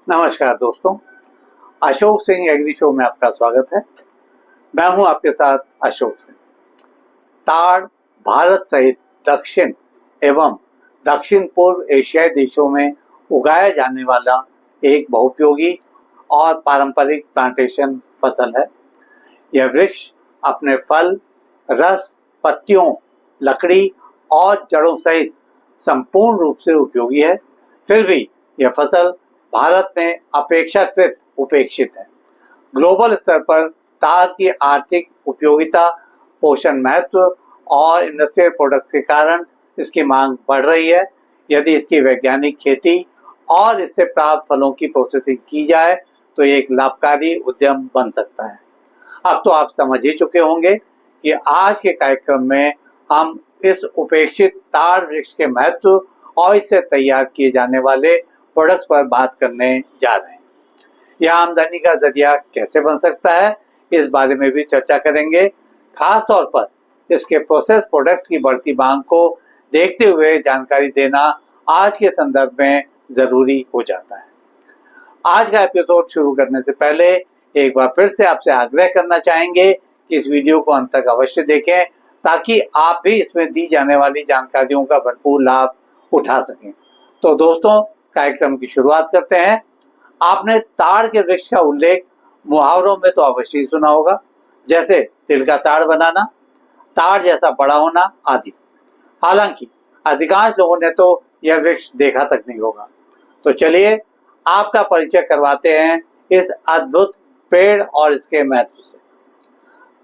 नमस्कार दोस्तों, Ashok Singh agree show में आपका स्वागत है। मैं हूं आपके साथ अशोक सिंह। ताड़ भारत सहित दक्षिण एवं दक्षिण पूर्व एशियाई देशों में उगाया जाने वाला एक बहुउपयोगी और पारंपरिक प्लांटेशन फसल है। यह वृक्ष अपने फल, रस, पत्तियों, लकड़ी और जड़ों सहित संपूर्ण रूप से उपयोगी है। फिर भी यह फसल भारत में अपेक्षाकृत उपेक्षित है। ग्लोबल स्तर पर ताड़ की आर्थिक उपयोगिता, पोषण महत्व और इंडस्ट्रियल प्रोडक्ट्स के कारण इसकी मांग बढ़ रही है। यदि इसकी वैज्ञानिक खेती और इससे प्राप्त फलों की प्रोसेसिंग की जाए तो ये एक लाभकारी उद्यम बन सकता है। अब तो आप समझ ही चुके होंगे कि आज के कार्यक्रम में हम इस उपेक्षित ताड़ वृक्ष के महत्व और इससे तैयार किए जाने वाले प्रोडक्ट्स पर बात करने जा रहे हैं। यह आमदनी का जरिया कैसे बन सकता है, इस बारे में भी चर्चा करेंगे। खास तौर पर इसके प्रोसेस प्रोडक्ट्स की बढ़ती मांग को देखते हुए जानकारी देना आज के संदर्भ में जरूरी हो जाता है। आज का एपिसोड शुरू करने से पहले एक बार फिर से आपसे आग्रह करना चाहेंगे कि इस वीडियो को अंत तक अवश्य देखें ताकि आप भी इसमें दी जाने वाली जानकारियों का भरपूर लाभ उठा सकें। तो दोस्तों, कार्यक्रम की शुरुआत करते हैं। आपने ताड़ के वृक्ष का उल्लेख मुहावरों में तो अवश्य सुना होगा, जैसे तिल का ताड़ बनाना, ताड़ जैसा बड़ा होना आदि। हालांकि अधिकांश लोगों ने तो यह वृक्ष देखा तक नहीं होगा। तो चलिए आपका परिचय करवाते हैं इस अद्भुत पेड़ और इसके महत्व से।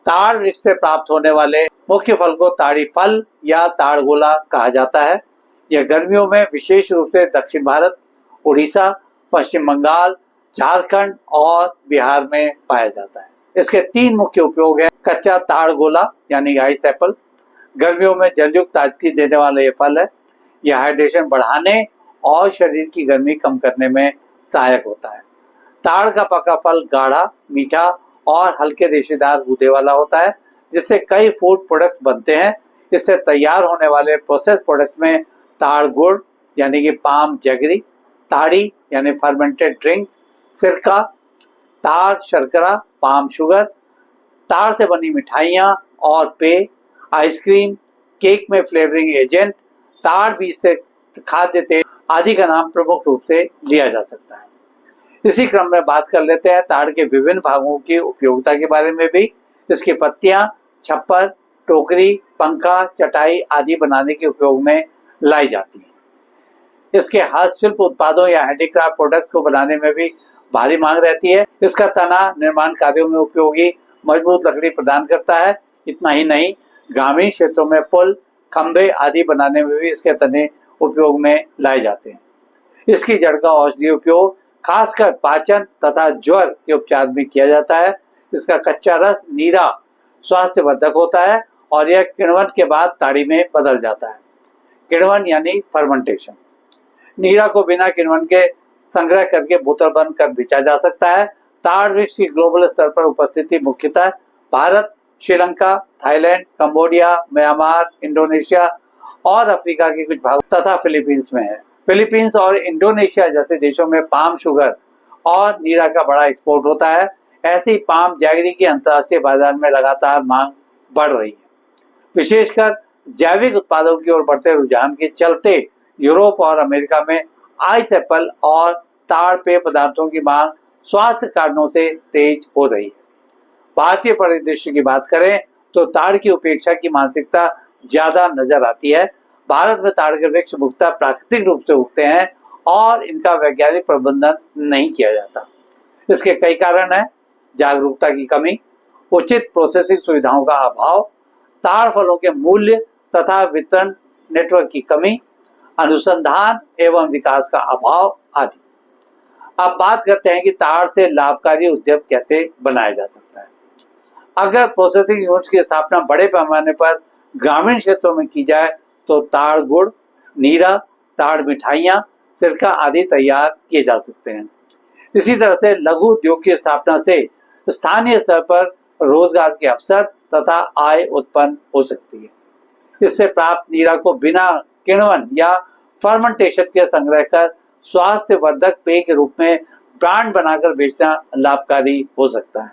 ताड़ वृक्ष से प्राप्त होने वाले मुख्य फल को ताड़ी फल या ताड़ गोला कहा जाता है। यह गर्मियों में विशेष रूप से दक्षिण भारत, उड़ीसा, पश्चिम बंगाल, झारखंड और बिहार में पाया जाता है। इसके तीन मुख्य उपयोग हैं। कच्चा ताड़ गोला यानी आइस एप्पल, गर्मियों में जलयुक्त ताजगी देने वाला ये फल है। यह हाइड्रेशन बढ़ाने और शरीर की गर्मी कम करने में सहायक होता है। ताड़ का पका फल गाढ़ा, मीठा और हल्के रेशेदार गूदे वाला होता है, जिससे कई फूड प्रोडक्ट्स बनते हैं। इससे तैयार होने वाले प्रोसेस प्रोडक्ट्स में ताड़ गुड़ यानी कि पाम जैगरी, ताड़ी यानी फर्मेंटेड ड्रिंक, सिरका, ताड़ शर्करा, पाम शुगर, ताड़ से बनी मिठाइयाँ और पेय, आइसक्रीम, केक में फ्लेवरिंग एजेंट, ताड़ बीज से खाद्य तेल आदि का नाम प्रमुख रूप से लिया जा सकता है। इसी क्रम में बात कर लेते हैं ताड़ के विभिन्न भागों की उपयोगिता के बारे में भी। इसकी पत्तियां छप्पर, टोकरी, पंखा, चटाई आदि बनाने के उपयोग में लाई जाती हैं। इसके हस्तशिल्प उत्पादों या हैंडीक्राफ्ट प्रोडक्ट को बनाने में भी भारी मांग रहती है। इसका तना निर्माण कार्यों में उपयोगी मजबूत लकड़ी प्रदान करता है। इतना ही नहीं, ग्रामीण क्षेत्रों में पुल, खंभे आदि बनाने में भी इसके तने उपयोग में लाए जाते हैं। इसकी जड़ का औषधीय उपयोग खासकर पाचन तथा ज्वर के उपचार में किया जाता है। इसका कच्चा रस नीरा स्वास्थ्यवर्धक होता है और यह किण्वन के बाद ताड़ी में बदल जाता है। किण्वन यानी फर्मेंटेशन। नीरा को बिना किण्वन के संग्रह करके बोतल बंद कर बेचा जा सकता है। ताड़ वृक्ष की ग्लोबल स्तर पर उपस्थिति मुख्यतः Bharat, Sri Lanka, Thailand, Cambodia, Myanmar, Indonesia और अफ्रीका के कुछ भाग तथा फिलीपींस में है। फिलीपींस और इंडोनेशिया जैसे देशों में पाम शुगर और नीरा का बड़ा एक्सपोर्ट होता है। ऐसे ही पाम जैगरी की अंतर्राष्ट्रीय बाजार में लगातार मांग बढ़ रही है। विशेषकर जैविक उत्पादों की ओर बढ़ते रुझान के चलते यूरोप और अमेरिका में आइस एप्पल और ताड़ पेय पदार्थों की मांग स्वास्थ्य कारणों से तेज हो रही है। भारतीय परिदृश्य की बात करें तो ताड़ की उपेक्षा की मानसिकता ज्यादा नजर आती है। भारत में ताड़ के वृक्ष मुख्यतः प्राकृतिक रूप से उगते हैं और इनका वैज्ञानिक प्रबंधन नहीं किया जाता। इसके कई कारण हैं। जागरूकता की कमी, उचित प्रोसेसिंग सुविधाओं का अभाव, ताड़ फलों के मूल्य तथा वितरण नेटवर्क की कमी, अनुसंधान एवं विकास का अभाव आदि। अब बात करते हैं कि ताड़ से लाभकारी उद्यम कैसे बनाया जा सकता है। अगर प्रोसेसिंग यूनिट्स की स्थापना बड़े पैमाने पर ग्रामीण क्षेत्रों में की जाए तो ताड़ गुड़, नीरा, ताड़ मिठाइयाँ, सिरका आदि तैयार किए जा सकते हैं। इसी तरह से लघु उद्योग की स्थापना से स्थानीय स्तर पर रोजगार के अवसर तथा आय उत्पन्न हो सकती है। इससे प्राप्त नीरा को बिना किण्वन या फर्मेंटेशन के संग्रह कर स्वास्थ्य वर्धक पेय के रूप में ब्रांड बनाकर बेचना लाभकारी हो सकता है।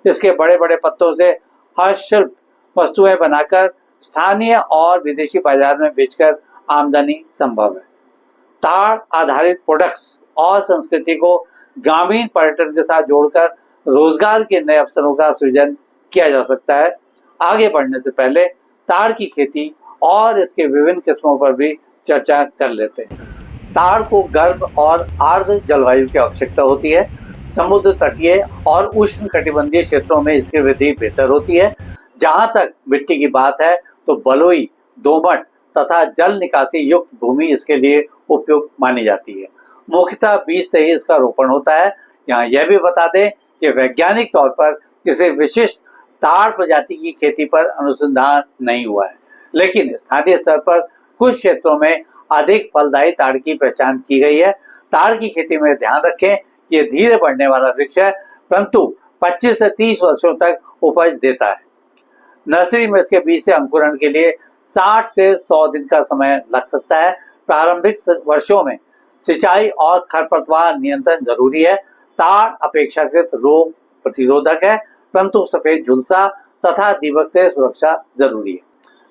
इसके बड़े बड़े पत्तों से हस्तशिल्प वस्तुएं बनाकर स्थानीय और विदेशी बाजार में बेचकर आमदनी संभव है। ताड़ आधारित प्रोडक्ट्स और संस्कृति को ग्रामीण पर्यटन के साथ जोड़कर रोजगार के नए अवसरों का सृजन किया जा सकता है। आगे बढ़ने से पहले ताड़ की खेती और इसके विभिन्न किस्मों पर भी चर्चा कर लेते हैं। ताड़ को गर्म और आर्द्र जलवायु की आवश्यकता होती है। समुद्र तटीय और उष्ण कटिबंधीय क्षेत्रों में इसकी वृद्धि बेहतर होती है। जहां तक मिट्टी की बात है तो बलुई, दोमट तथा जल निकासी युक्त भूमि इसके लिए उपयुक्त मानी जाती है। मुख्यतः बीज से ही इसका रोपण होता है। यहाँ यह भी बता दें कि वैज्ञानिक तौर पर किसी विशिष्ट ताड़ प्रजाति की खेती पर अनुसंधान नहीं हुआ है, लेकिन स्थानीय स्तर पर कुछ क्षेत्रों में अधिक फलदायी ताड़ की पहचान की गई है। ताड़ की खेती में ध्यान रखें कि यह धीरे बढ़ने वाला वृक्ष है, परंतु 25 से 30 वर्षों तक उपज देता है। नर्सरी में इसके बीज से अंकुरण के लिए 60 से 100 दिन का समय लग सकता है। प्रारंभिक वर्षों में सिंचाई और खरपतवार नियंत्रण जरूरी है। ताड़ अपेक्षाकृत रोग प्रतिरोधक है, परंतु सफेद झुलसा तथा दीमक से सुरक्षा जरूरी है।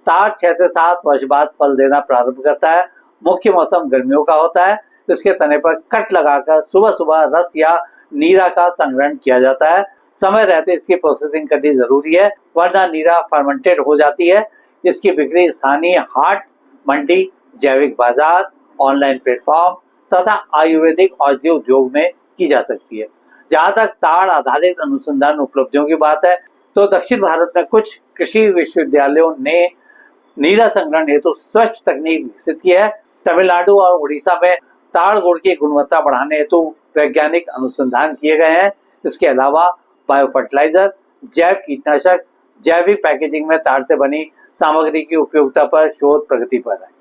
ताड़ 6 से 7 वर्ष बाद फल देना प्रारंभ करता है। मुख्य मौसम गर्मियों का होता है। इसके तने पर कट लगाकर सुबह सुबह रस या नीरा का संग्रहण किया जाता है। समय रहते इसकी प्रोसेसिंग करनी जरूरी है, वरना नीरा फर्मेंटेड हो जाती है। इसकी बिक्री स्थानीय हाट, मंडी, जैविक बाजार, ऑनलाइन प्लेटफॉर्म तथा आयुर्वेदिक औषधि उद्योग में की जा सकती है। जहाँ तक ताड़ आधारित अनुसंधान उपलब्धियों की बात है तो दक्षिण भारत में कुछ कृषि विश्वविद्यालयों ने नीरा संग्रहण हेतु स्वच्छ तकनीक विकसित की है। तमिलनाडु और उड़ीसा में ताड़ गुड़ की गुणवत्ता बढ़ाने हेतु वैज्ञानिक अनुसंधान किए गए हैं। इसके अलावा बायो फर्टिलाइजर, जैव कीटनाशक, जैविक पैकेजिंग में ताड़ से बनी सामग्री की उपयोगिता पर शोध प्रगति पर है।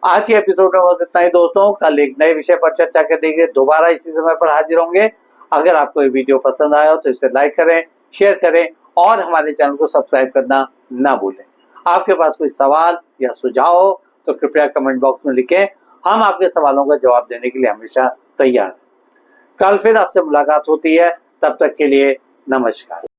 आज के एपिसोड में बस इतना ही दोस्तों। कल एक नए विषय पर चर्चा करने के लिए दोबारा इसी समय पर हाजिर होंगे। अगर आपको ये वीडियो पसंद आया हो तो इसे लाइक करें, शेयर करें और हमारे चैनल को सब्सक्राइब करना ना भूलें। आपके पास कोई सवाल या सुझाव हो तो कृपया कमेंट बॉक्स में लिखें। हम आपके सवालों का जवाब देने के लिए हमेशा तैयार हैं। कल फिर आपसे मुलाकात होती है। तब तक के लिए नमस्कार।